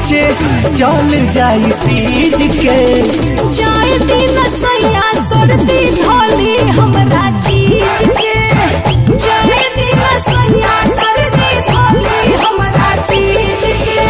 बचे चल जाई सीज के। जाए दिन सैया सर्दी धोली हमरा चीज के। जाए दिन सैया सर्दी धोली हमरा चीज के।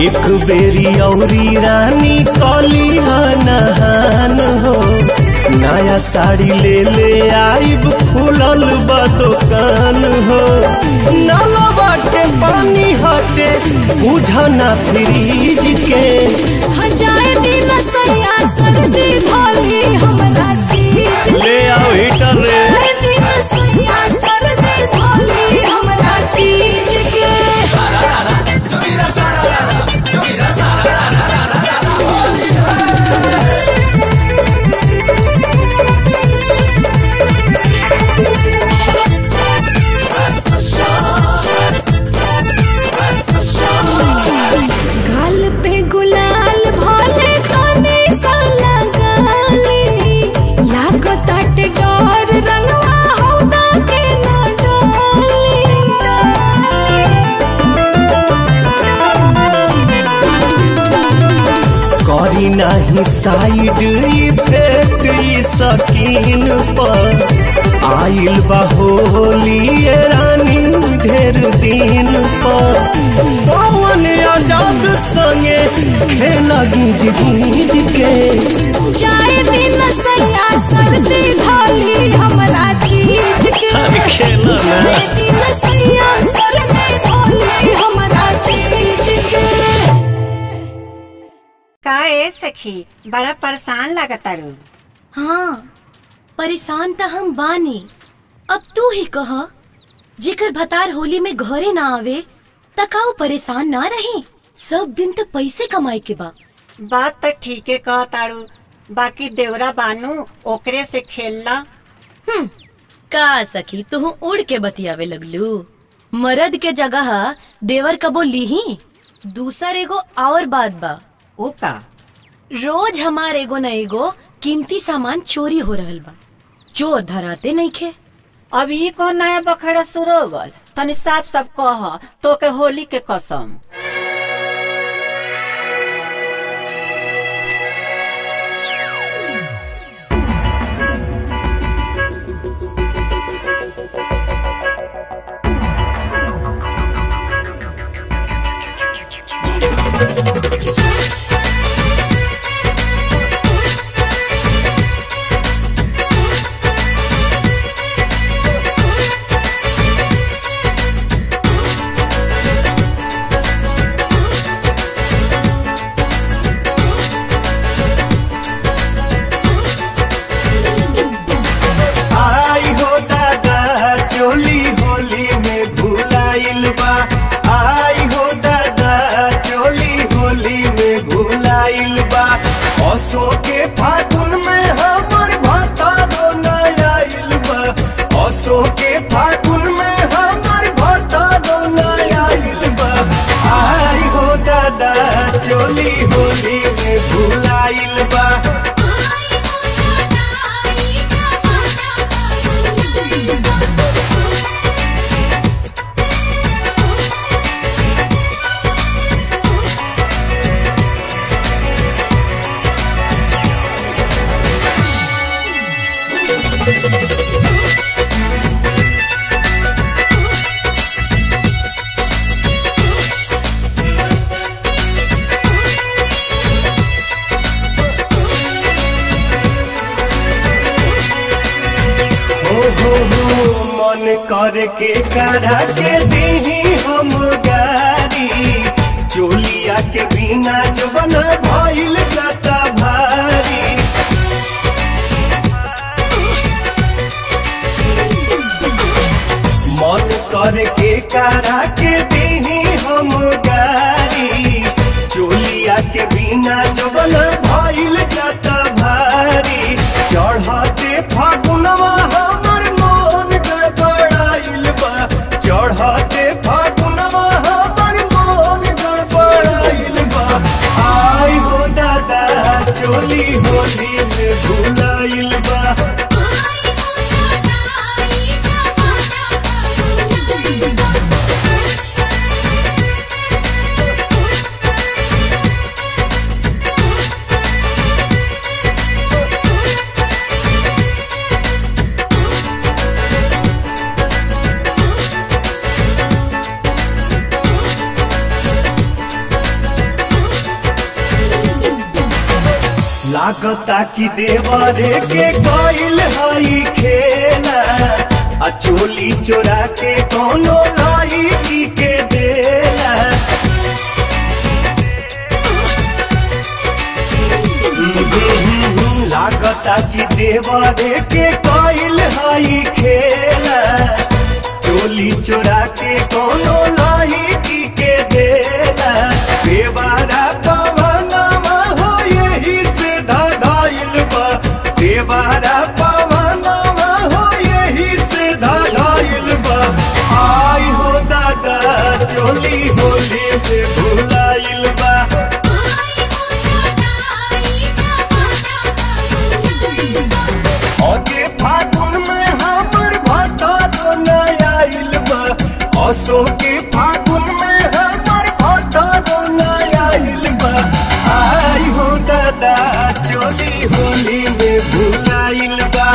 एक बेरी औरी रानी कली नहान हो, नया साड़ी ले ले आइब खुलल बा दुकान हो। नलवा के पानी हटे बुझना फ्रीज के। जाए दिन सैया सर्दी धोली हमरा चीज ले आओ हीटर रे। जाए दिन सैया सर्दी धोली हमरा चीज के। गाल पे गुलाल भोले तने सा लगाली, लागत डर रंगवा हौदा के न डाली। करी नहीं साइड इफेक्ट सकीन पर, आइल बा होली रानी ढेर दिन पर। पवन आजाद संगे खेला गीज गीज के। जाए दिन सैया सर्दी धोली हमरा चीज के। जाए दिन सैया सर्दी धोली हमरा चीज के। काहे सखी बड़ा परेशान लगता रू? हाँ परेशान तो हम बानी। अब तू ही कह, जेकर भतार होली में घरे ना आवे तकाऊ परेशान ना रही। सब दिन तो पैसे कमाए के बा। बात तो ठीक है कह तारू, बाकी देवरा बानू ओकरे से खेलना। का सखी तू उड़ के बतियावे लगलू। मर्द के जगह देवर कबो लीही। दूसर एगो और बात बा। ओ का? रोज हमार एगो न एगो कीमती सामान चोरी हो रहल बा। चोर धराते नहीं खे। अब ये कौन नया बखड़ा शुरू हो गल? तनी साफ साफ कह तो के होली के कसम। चोली होली में भुलाइल बा। मन करके करा के दी हम गारी, चोलिया के बिना जवना भइल जाता भारी। मन करके करा के दीही हम गारी चोलिया के बिना जवन भइल जाता भारी चढ़ते फागुनवा हमर मन गड़बड़ाइल बा चढ़ते फागुनवा हमर मन गड़बड़ाइल बा आई हो दादा चोली होली में भुलाइल बा लागता कि देवरे के गइल हई खेला आ चोली चोरा के कोनो लड़की के देला लागता कि देवरे के गइल हई खेला चोली चोरा के कोनो लड़की के देला बेवारा पवनमा हो यही से धाधाइल बा देवारा पवनमा हो यही से धाधाइल बा आई हो दादा चोली होली में भुलाइल बा आगे फागुन में हमर भतारो नया आइल बा असो के फागुन में हमर भतारो नया आइल बा आई हो दादा चोली होली में भुलाइल बा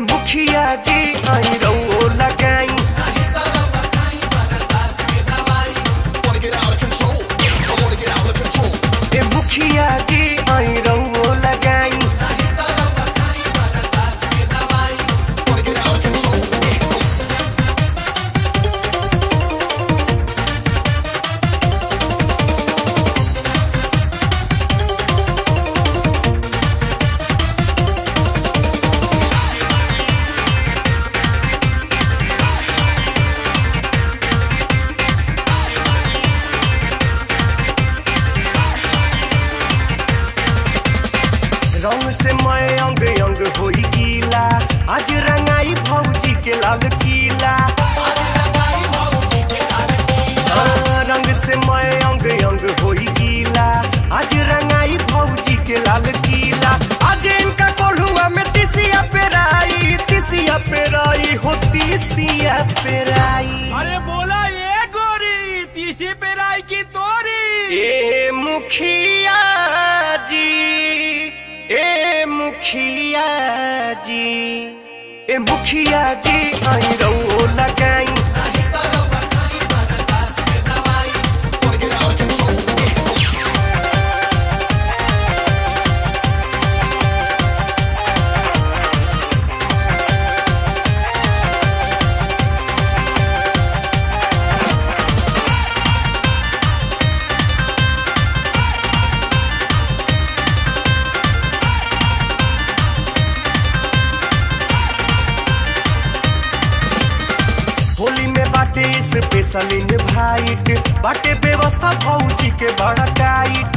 मुखिया जी आई रहो लगाई मुखिया जी आई रहो लगाई पेराई हो तीसिया पेराई। अरे बोला ये गोरी तीसी पेराई की तोरी। ए मुखिया जी, ए मुखिया जी, ए मुखिया जी आई रहो लगाई। होली में बाटे स्पेशल इनवाइट, बाटे व्यवस्था भौजी के बड़ा टाइट।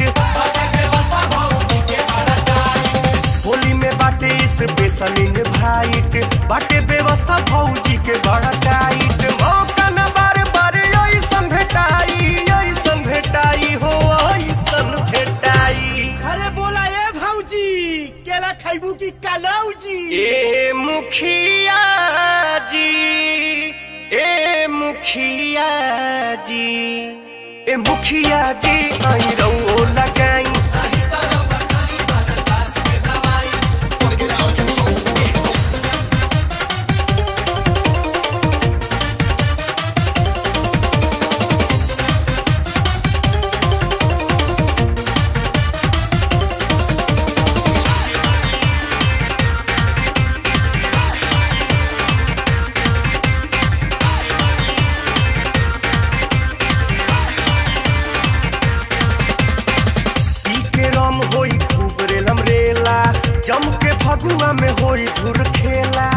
होली में बाटे स्पेशल इनवाइट, बाटे व्यवस्था भौजी के बड़ा टाइट। मौका न बार बार ऐसन भेटाई हो ऐसन भेटाई। अरे बोला ये भौजी केला खाइबू की कलौजी। ए मुखिया जी, ए मुखिया जी, ए मुखिया जी आई रहो लगाई। जम के फगुआ में होई धुर खेला,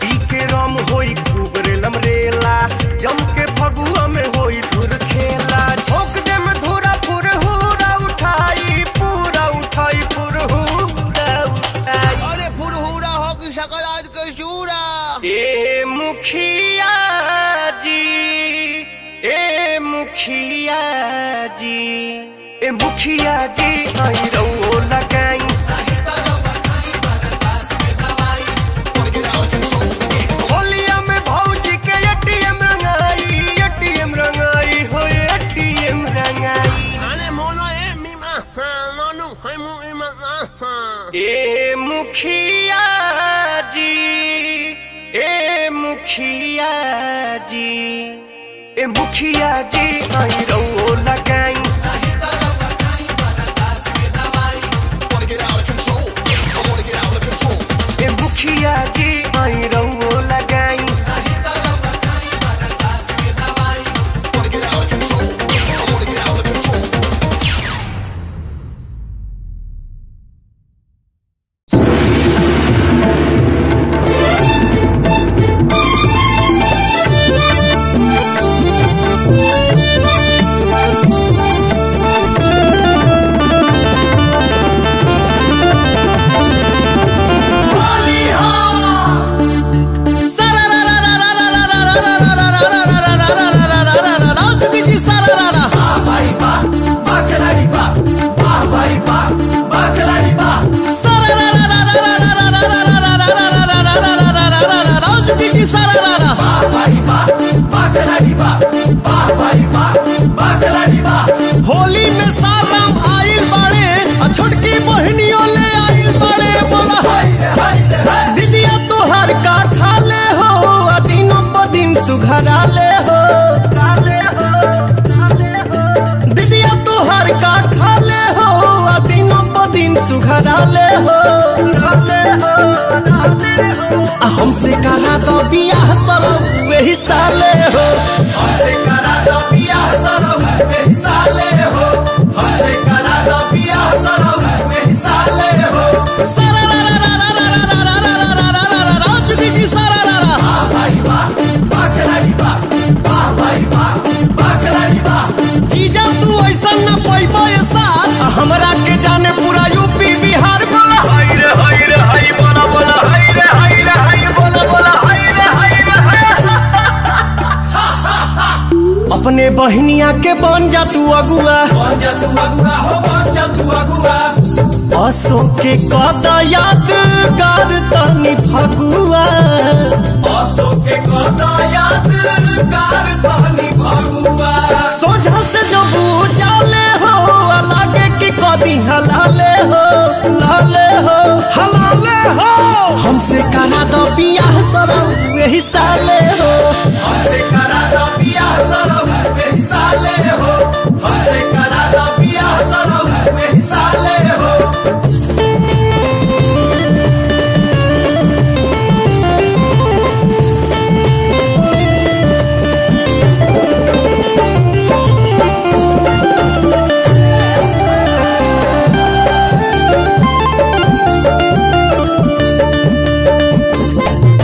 पी के रम होई खूब रेलम रेला। जम के फगुआ में होई धुर खेला। झोंक दे में धुरा फुरहुरा उठाई, पूरा उठाई फुरहुरा उठाई। अरे फुरहुरा हो की शकल आज के चूरा। ए मुखिया जी, ए मुखिया जी, ए मुखिया जी आई रहो लगाई। होलिया में भौजी के एटीएम रंगाई हो एटीएम रंगाई। अरे मोनो ए मीमा नोनु है मुइमा। ए मुखिया जी, ए मुखिया जी, ए मुखिया जी आई रहो लगाई। मुखिया जी आई रहो लगाई। होली में साराम आइल बड़े, छोटकी बहनियों ले आइल बड़े। बोला दीदिया तोहर का खा ले हो, दिनों प दिन सुघरा ले हो। दीदिया तोहर का खा ले हो, दिनों प दिन सुघरा ले हो। हमसे करा तो बियाह सरऊ वही साले हो। हमसे करा तो बियाह सरऊ वही साले हो। हमसे करा तो बियाह सरऊ वही साले हो। चुकी जी सारा भाई वाह बाखलारी वाह, वाह भाई वाह बाखलारी वाह। जीजा तू ऐसा न पैबो साथ, हमरा के जाने पूरा यूपी बिहार। बोला हाय रे हाय रे हाय, बोला बोला हाय रे हाय रे हाय, बोला बोला हाय रे हाय रे हाय। अपने बहनिया के बन जा तू अगुआ, बन जा तू अगुआ हो, बन जा तू अगुआ। असो के कदा यादगार तनी फगुआ असो के कदा यादगार तनी फगुआ सोझा से जब जाले हो अलगे की कदी हलाले हो लाले हो हलाले हो हमसे करा दो बियाह सरम वही साले हो हमसे करा दो बियाह सरम वही साले हो हमसे करा दो बियाह सरम वही साले हो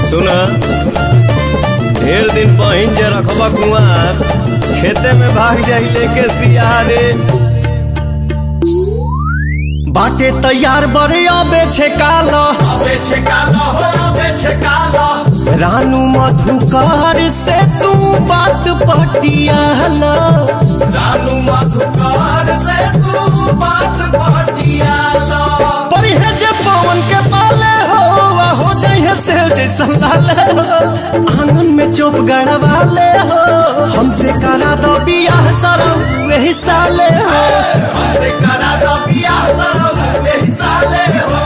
सुना ढेर दिन पहिन जे रखबा कुआर खेते में भाग जाई लेके सियारे बाटे तैयार बड़े अबे छेकालो रानू मधुकार से तू बात पटियाला रानू मधुकार से तू बात पटियाला परिहे जे पवन के पाले हो जाइए से जैसा लाले हो आंगन में चोप गड़वाले हो हमसे करा दो बियाह सरम वही साले हो हमसे करा दो बियाह सरम वही साले हो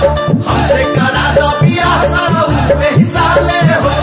हमसे करा दो बियाह सरम वही साले हो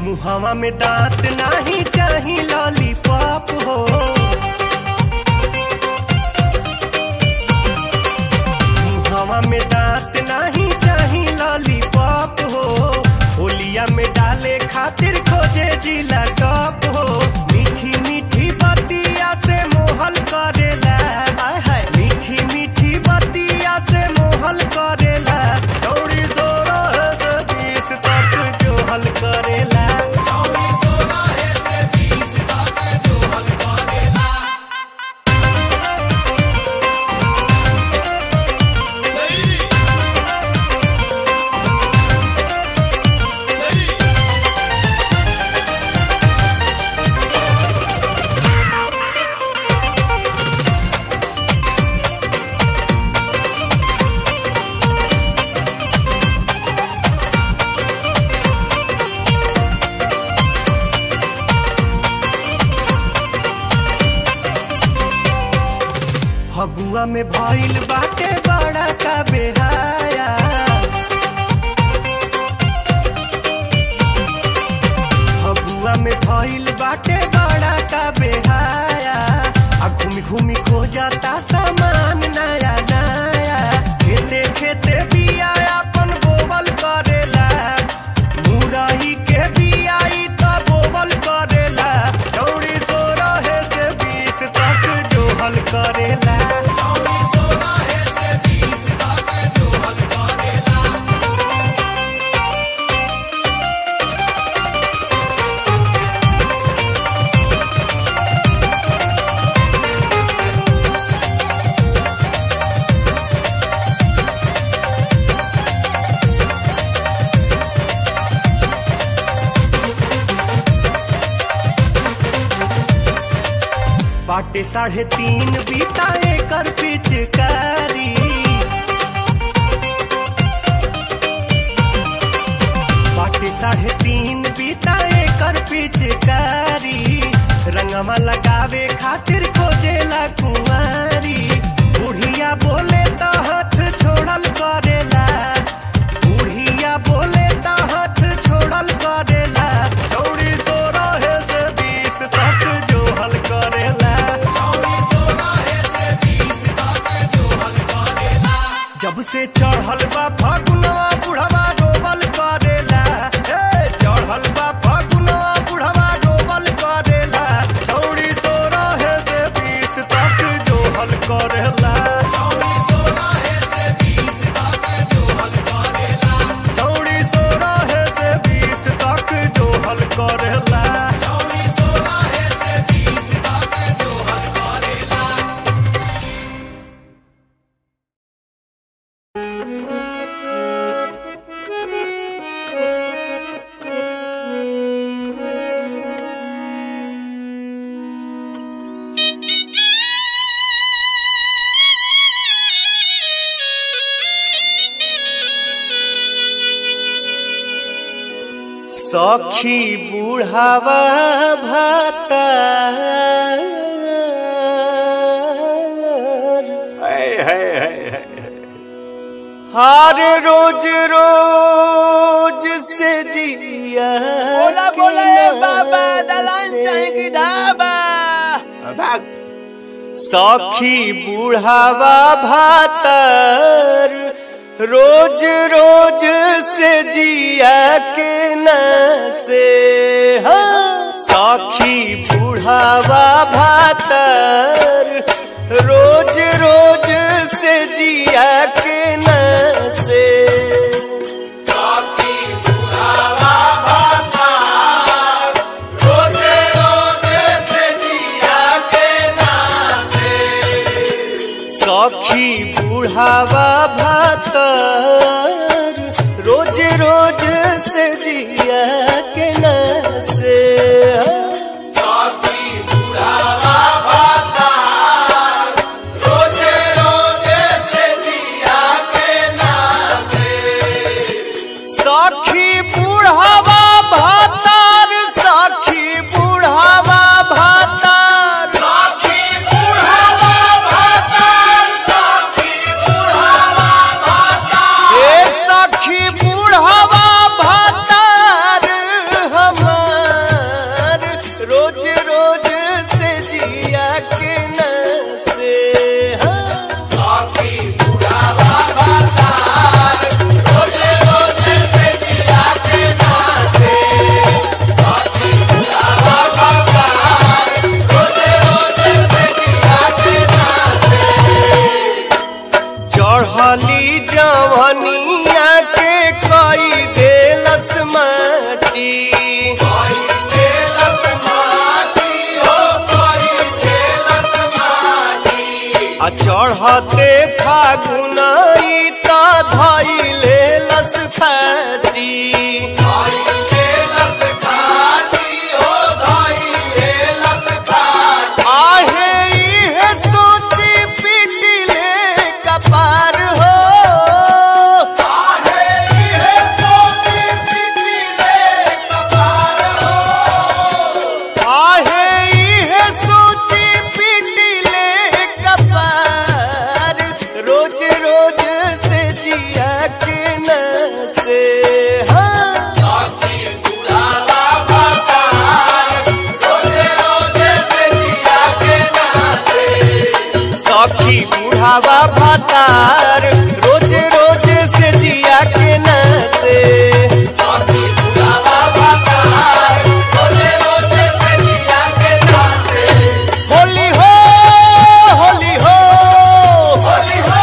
मुहावा में दांत नहीं चाही लॉलीपॉप हो मुहावा में दांत नहीं चाही लॉलीपॉप हो होलिया में डाले खातिर खोजे जिला टॉप हो मीठी मीठी बतिया से मोहल करेला हाय मीठी मीठी बतिया से मोहल करेला चौड़ी 16 से 20 तक जो हल करेला फगुआ में भइल बाटे बड़ा का बेहाया फगुआ में भइल बाटे बड़ा का बेहाया आ घूमी घूमी खो जाता सामान नया नया खेते खेते बिया अपन बोवल करेला मुरई के बिया त बोवल करेला चौड़ी 16 से 20 तक जो हल करेला बाटे 3.5 बीताए कर पिचकारी बाटे 3.5 बीताए कर पिचकारी रंगवा लगावे खातिर खोजेला कुंवारी बुढ़िया बोले तो हाथ छोड़ल करेला बुढ़िया बोले तो हाथ छोड़ल करेला चौड़ी 16 से 20 तक जोहल करेला जब से चढ़ल बा फागुनवा बुढ़वा रोबल करेला चढ़ल बा फागुनवा बुढ़वा रोबल करेला चौड़ी 16 से 20 तक जोहल करेला चौड़ी 16 से 20 तक जोहल करेला सखी बुढ़ावा भाता हर रोज रोज से जिया बोला बोला बाबा दलान चाहेंगे ढाबा भाग सखी बुढ़ावा भातर रोज रोज से जिया के न से सखी बुढ़ावा भातर रोज रोज से जिया के न से सखी बुढ़ावा भातार रोज रोज से जिया के नासे सखी बुढ़ावा भातर रोज रोज से जिया के न से सखी बुढ़ावा भातार रोज रोज से जिया के नासे सखी बुढ़ावा भातर सखी बुढ़ावा भातर सखी बुढ़ावा भातार सखी बुढ़ावा भातार हे सखी बुढ़ावा भातर हमार रोज रोज से जिया के न से सखी बुढ़ावा भातार रोज रोज से जिया के नासे सखी बुढ़ावा भातार रोज रोज से जिया के नासे चढ़ली जवनिया के कई देलस माटी कोई देलस माटी हो कोई देलस माटी आ चढ़ते फागुनई त धइले लस फाटी कोई देलस खाटी हो कोई देलस खाटी आहे इहे सोची पिटिले कपार हो आहे इहे सोची पिटिले कपार हो आहे इहे सोची पिटिले कपार रोज रोज से जिया के न से सखी बुढ़ावा भातार रोज रोज से जिया के नासे सखी बुढ़ावा भातार रोज रोज से जिया के न से सखी बुढ़ावा भातार रोज रोज से जिया के नासे होली हो होली हो होली हो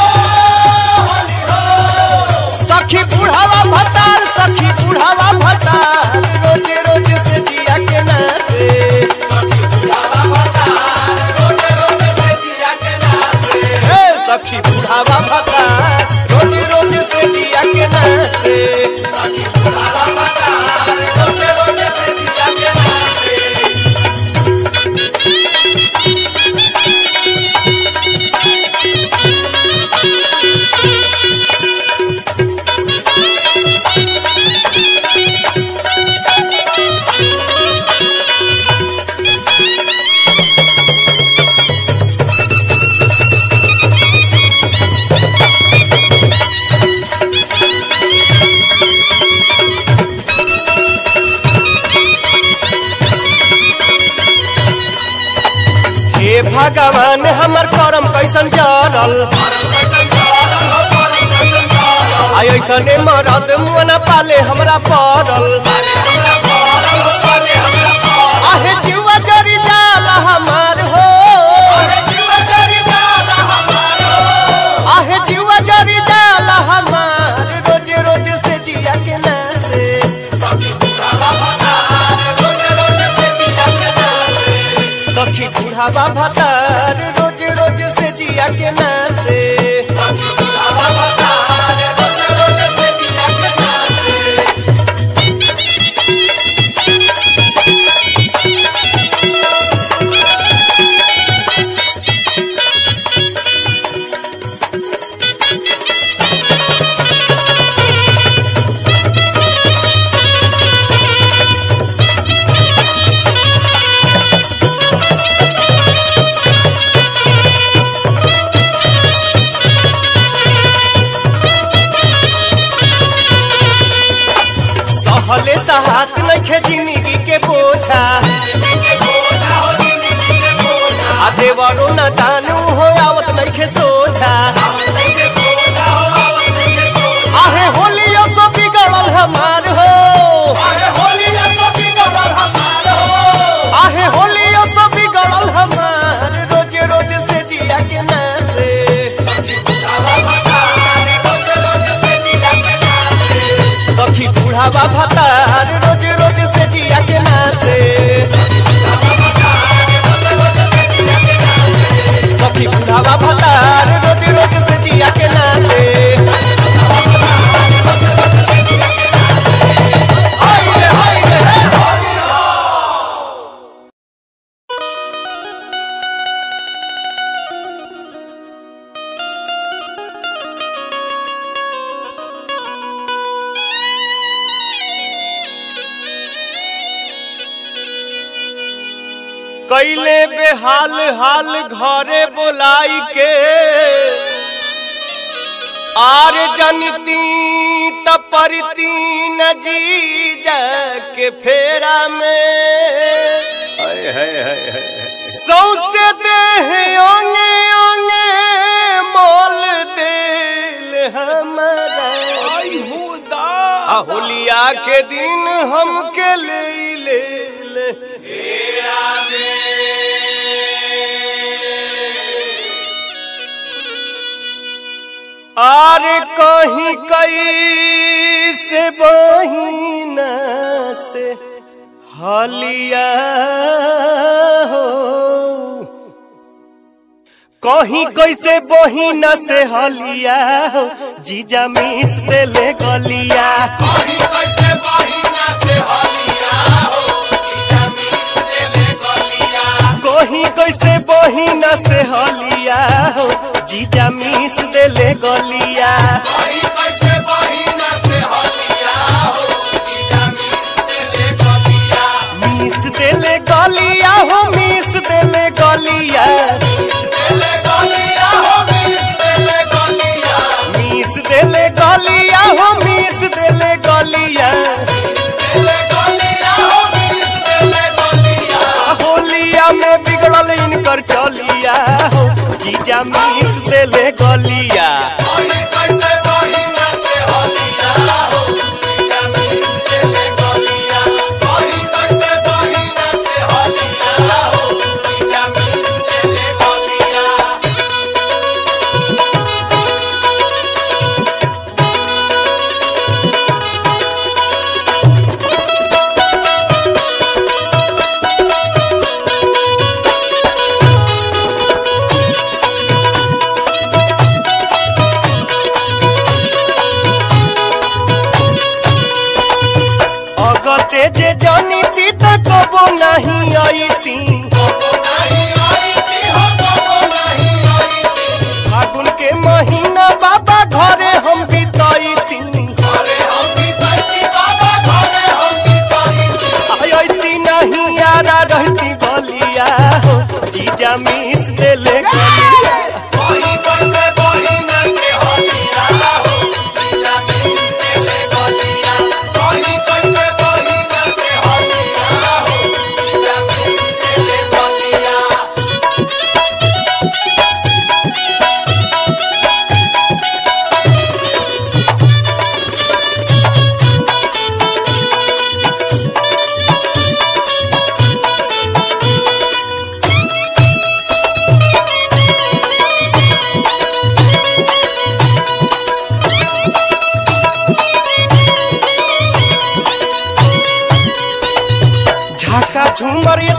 होली हो सखी बुढ़ावा भातार सखी बुढ़ावा भातार रोज रोज से जिया के न से सखी बुढ़ावा भातार रोज रोज से जिया के नासे हे सखी बुढ़ावा भातार हे भगवान हमर करम कैसन जरल ऐसने मरद मुना पाले हमरा पड़ल आहे जीवा जरी जाला हमार हो आहे जीवा जरी जाला हमार रोज रोज से जिया के नासे सखी बुढ़ावा भतार रोज रोज से जिया के नासे हले सहात नखे जिंदगी के बोझा आ देवरो न दानू हो आवत नखे सोझा आहे होलिया सो बिगड़ल हमार हो आहे होलिया सो बिगड़ल हमार रोज रोज से जिया के नासे सखी बुढ़ावा भतार रोज रोज से जिया के नासे सखी बुढ़ावा भतार रोज रोज से जिया के नासे कैले बेहाल हाल घरे बोलाई के आर जनती तपरती न जीजा के फेरा में सौसे देह ओंगे ओंगे मोल दिल हमारा होलिया के दिन हमके ले आर कहीं कई से बहिना से हलिया हो कहीं कैसे बहिना से हलिया हो जीजा मिस देले गलिया कहीं कैसे बहिना से हलिया हो जीजा मिस देले गलिया कहीं कैसे बहिना से हलिया हो जीजा मिस देले गलिया कहीं कैसे बहिना से हलिया हो जीजा मिस देले गलिया हो मिस देले गलिया मिस देले गलिया हो मिस देले गलिया होलिया में बिगड़ल इनकर चलिया हो जीजा मिस देले गलिया जे जानी थी तो कबो नहीं आई थी फागुन के महीना बाबा घरे हम बिताई थी आई नहीं यारा रहती गलिया हो जीजा मिस देले गलिया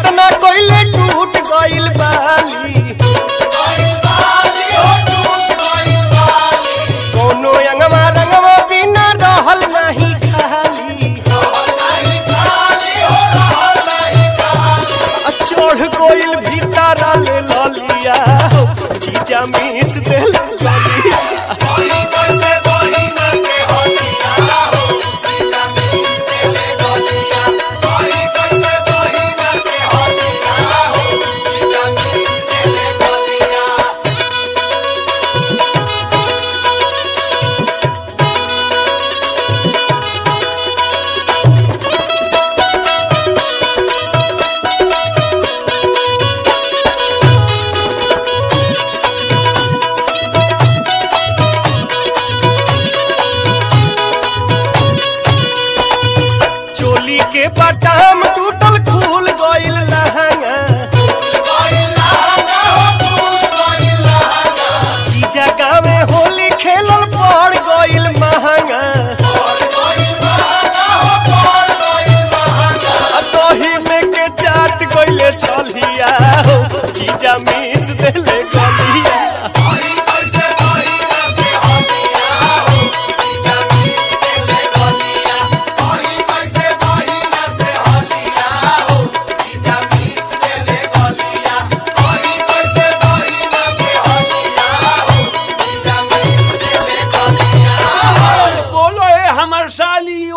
कितना कोइले टूट गइल बाली कोनो अंगवा रंगवा बिना रहल नहीं खाली चढ़ कोइल भीतर ले ललिया जीजा मीस देल ललिया के बटाम टूटल खुल गइल लहंगा जीजा गावे होली खेलल पड़ गइल महंगा दही में के चाट गइले छलिया जीजा मीस देले गलिया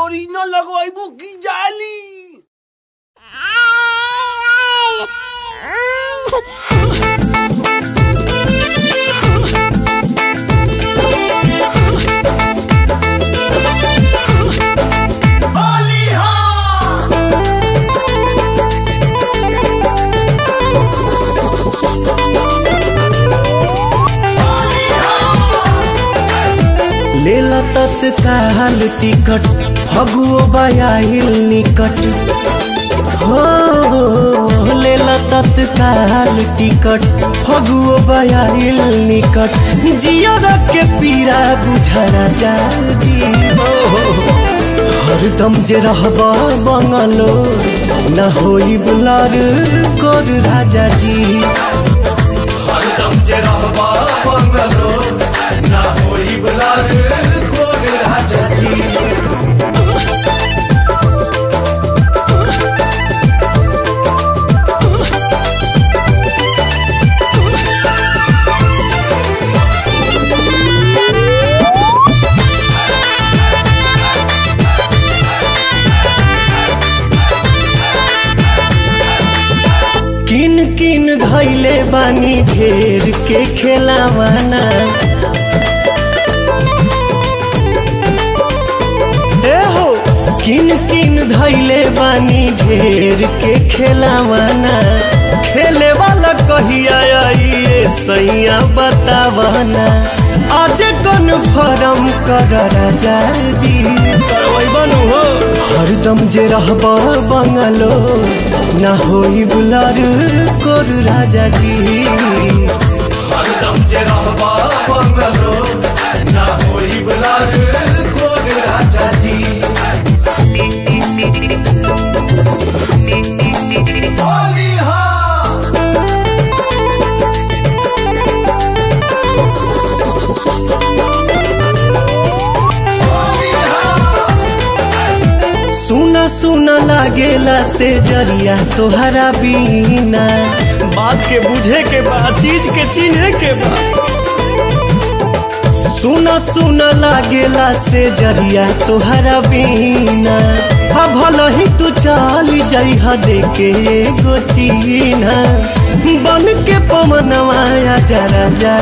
ओरिजिनल लगवाइबू की जाली लेला तत्काल टिकट फगुओ बयाहिल निकट हो लेला तत्काल टिकट फगुओ बयाहिल निकट जियर के पीरा बुझरा जाजी हरदम जे रहबा बंगलो न होई बुलार कोर राजा जी हरदम जे रहबा बंगलो ना होई बुलार कोर राजा जी किन किन धैले बानी ढेर के खेलावाना हो किन किन धैले बानी ढेर के खेलावाना खेले वाला कहिया आइए सैया बतावाना आज कन्फर्म कर राजा जी करवाई बनू हो हरदम जे रहबा बंगलो ना होई बुलार कोर राजा जी हरदम जे रहबा बंगलो ना होई बुलार कोर राजा जी होली सुना सुना लागेला से जरिया तोहरा बीना बात के बुझे के बाद चीज के चिन्हे के बाद सुना सुना लागेला से जरिया तोहरा बीना हा भला ही तू चाल जाइहा देके एगो चीना बन के पवनवा आजा राजा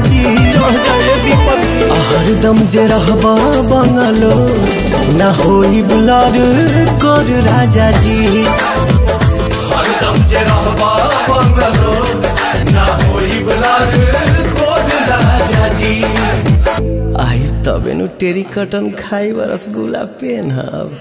जी चढ़ जाए दीपक हरदम जे रहबा बंगलो ना होई बुलार कोर राजा जी हरदम जे रहबा बंगलो ना होई बुलार कोर राजा जी आई तबे नु टेरी कटन खाई रसगुल्ला पेनहब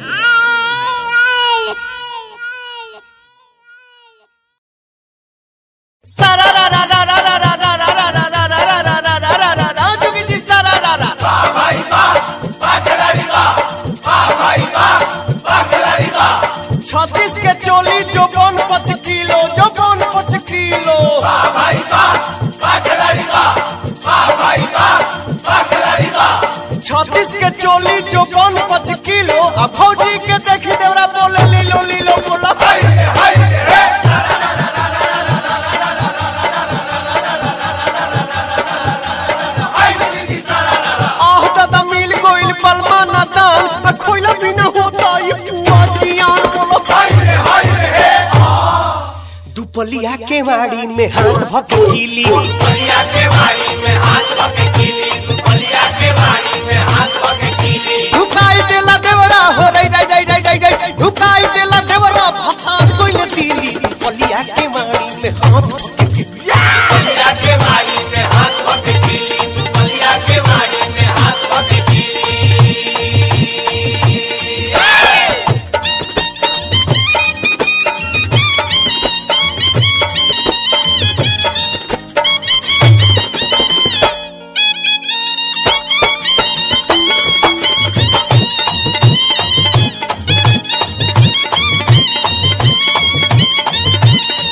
सारा रा रा रा रा रा रा रा रा रा रा रा रा रा रा रा रा रा जोगी जी सारा रा रा वाह भाई वाह खिलाड़ी वाह भाई वाह खिलाड़ी 36 के चोली जो 5 किलो बलिया के वाड़ी में हाथ भके कीली बलिया के वाड़ी में हाथ भके कीली बलिया के वाड़ी में हाथ भके कीली ढुकाई देला देवरा हो रे रे रे रे रे ढुकाई देला देवरा भतार कोइले दिली बलिया के वाड़ी में हाथ भके कीली बलिया के वाड़ी में हाथ भके कीली बलिया के वाड़ी में हाथ भके कीली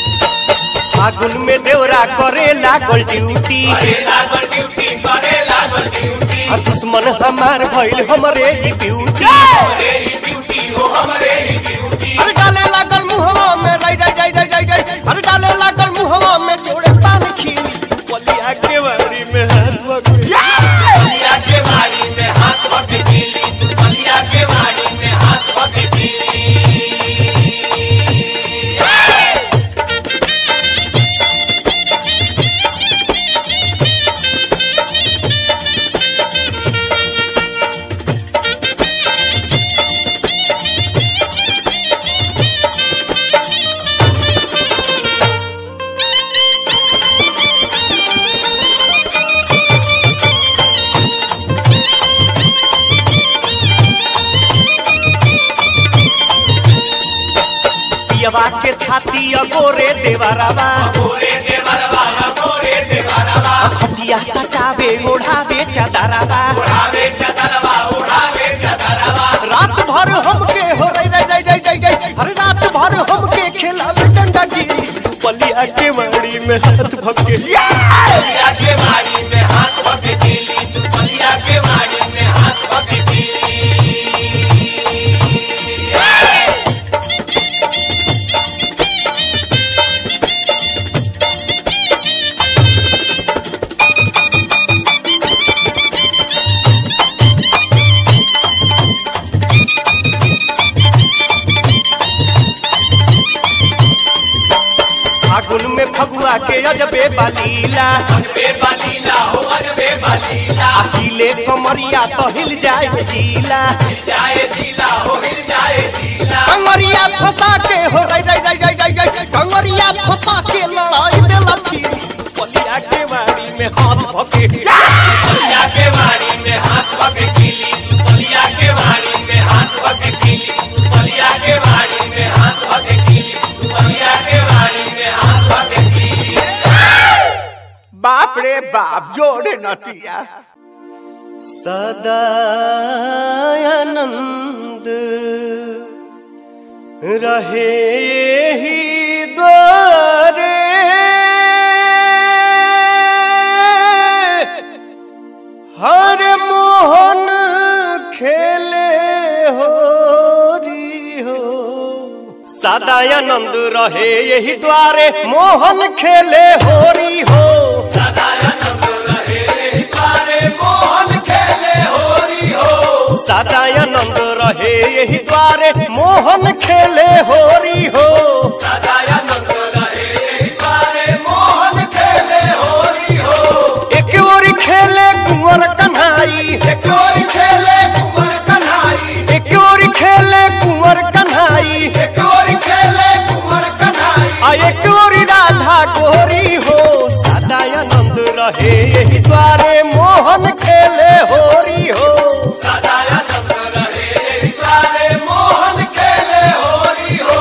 फागुन में देवरा करे लागल ड्यूटी और दुश्मन हमार भइल हमरे ही ब्यूटी अरे डाले लागल मुहवा में राई राई राई राई राई अरे डाले लागल मुहवा में जोड़े पान खीली बलिया के वाड़ी में हाथ भके बलिया के वाड़ी में हाथ भके कीली बलिया के वाड़ी में हाथ भके कीली पियवा के छाती अगोरे देवरवा खटिया सटावे ओढ़ावे चदरवा रात भर हमके हो रे रे रे रे रे अरे रात भर हमके खिलावे डंडा गिरी बलिया के वाड़ी में हाथ भके बलिया के वाड़ी में हाथ भके कीली बलिया के वाड़ी में हाथ भके कीली फागुन में फगुआ के अजबे बालीला अजबे बालीला हो अजबे बालीला अकेले कमरिया तो हिल जाए जीला जाए जीला हो हिल जाए जीला कंगरिया फंसा के हो रे रे रे रे रे कंगरिया फंसा के लड़ाई देला फिरी बलिया के वाड़ी में हाथ भके बलिया के वाड़ी में हाथ भके कीली बलिया के वाड़ी में हाथ भके कीली बलिया के वाड़ी में हाथ भके कीली बलिया के वाड़ी में हाथ भके कीली बाप रे बाप जोड़े नतिया सदा आनंद रहे ही द्वारे हर मोहन खेले होरी हो सदा आनंद रहे यही द्वारे मोहन खेले होरी हो सदानंद रहे यही द्वारे मोहन खेले होरी हो सदानंद रहे यही द्वारे मोहन खेले होरी हो सदानंद रहे यही द्वारे मोहन खेले होरी हो एक ओर खेले कुंवर कन्हाई एक ओर खेले कुंवर कन्हाई एक ओर खेले कुंवर कन्हाई एक ओर खेले कुंवर कन्हाई आ एक ओर राधा गोरी हो सदानंद रहे यही द्वारे मोहन खेले होरी हो सदानंद रहे यही द्वारे मोहन खेले होरी हो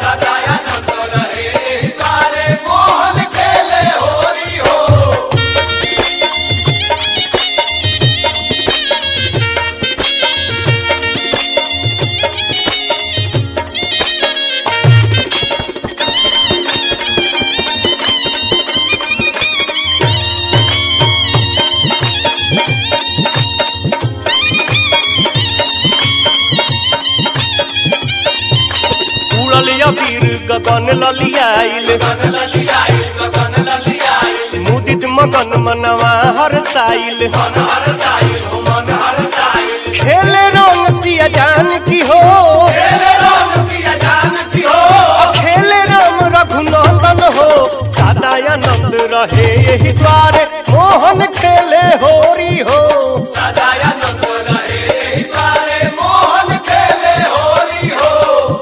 सदानंद रहे यही द्वारे मोहन खेले होरी हो वीर गगन ललियाइल मुदित मगन मनवा हरसाइल खेले रंग सिया जान की हो खेले राम रघुनंदन रहे यही द्वारे मोहन खेले होरी हो। सदानंद रहे यही द्वारे मोहन खेले होली हो।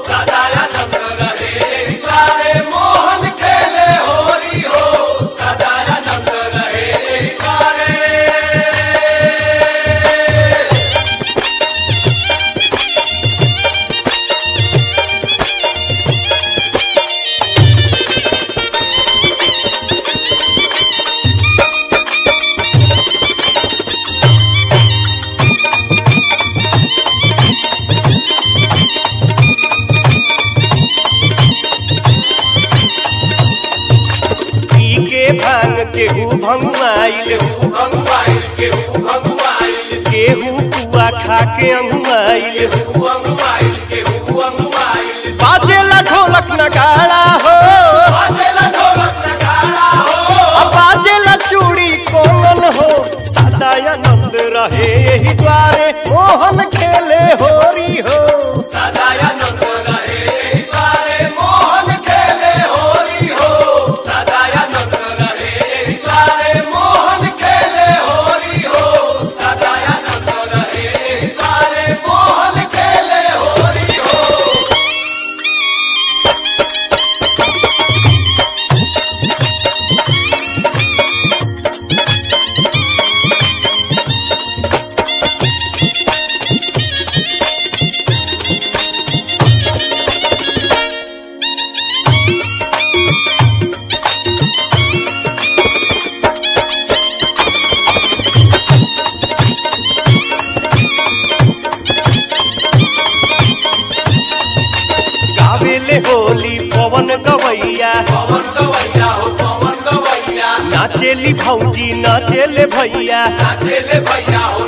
सदानंद रहे यही द्वारे मोहन खेले होली हो। सदानंद रहे यही द्वारे। भांग केहू भंगुआइल केहू पुआ खा के अंगुआइल। बाजेला ढोलक नगाड़ा हो, बाजेला चूड़ी कोमल हो। सदानंद रहे यही द्वारे मोहन खेले होरी हो। सदानंद रहे यही द्वारे मोहन खेले होली हो। सदानंद रहे यही द्वारे मोहन खेले होली हो। सदानंद रहे यही द्वारे मोहन खेले होली हो। गावेले होली पवन गवैया हो पवन गवैया। नाचेली भौजी नाचेले भैया। नाचेले भैया हो